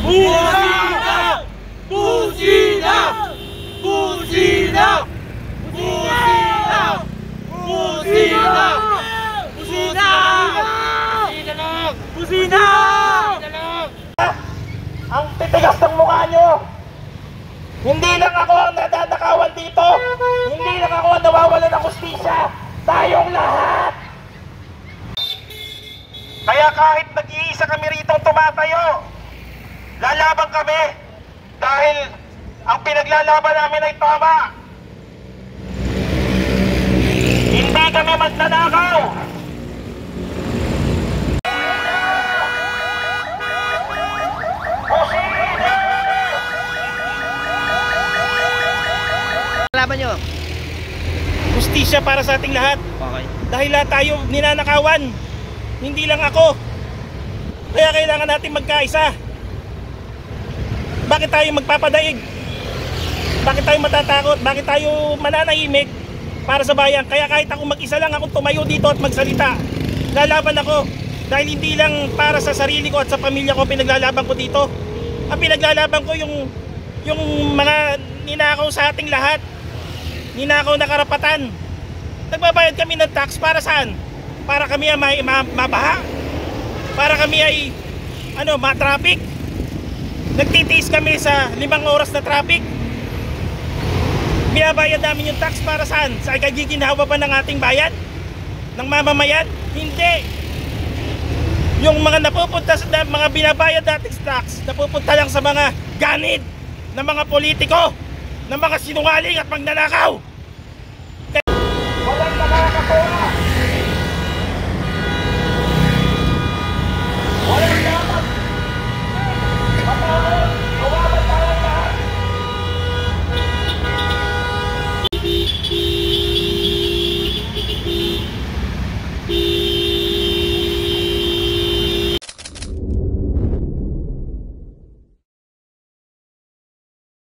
Busina! Busina! Busina! Busina! Busina! Busina! Busina! Ang titigas ng mukha nyo! Hindi lang ako ang nadadakawan dito! Hindi lang ako ang nawawalan ng hustisya! Tayong lahat! Kaya kahit nag-iisa kami rito tumatayo, lalaban kami dahil ang pinaglalaban namin ay tama. Hindi kami magnanakaw. Laban nyo? Hustisya para sa ating lahat. Okay. Dahil lahat tayo ninanakawan. Hindi lang ako. Kaya kailangan natin magkaisa. Bakit tayo magpapadaig? Bakit tayo matatakot? Bakit tayo mananahimik para sa bayan? Kaya kahit ako mag-isa lang ako tumayo dito at magsalita, lalaban ako. Dahil hindi lang para sa sarili ko at sa pamilya ko pinaglalaban ko dito. Ang pinaglalaban ko yung mga ninakaw sa ating lahat. Ninakaw na karapatan. Nagbabayad kami ng tax para saan? Para kami ay mabaha? Para kami ay ma-traffic? Nagtitiis kami sa 5 oras na traffic. Binabayad namin yung tax para saan? Sa kagiginhawa ba ng ating bayan? Ng mamamayan? Hindi. Yung mga napupunta sa mga binabayad nating tax, napupunta lang sa mga ganid ng mga politiko, ng mga sinungaling at magnanakaw.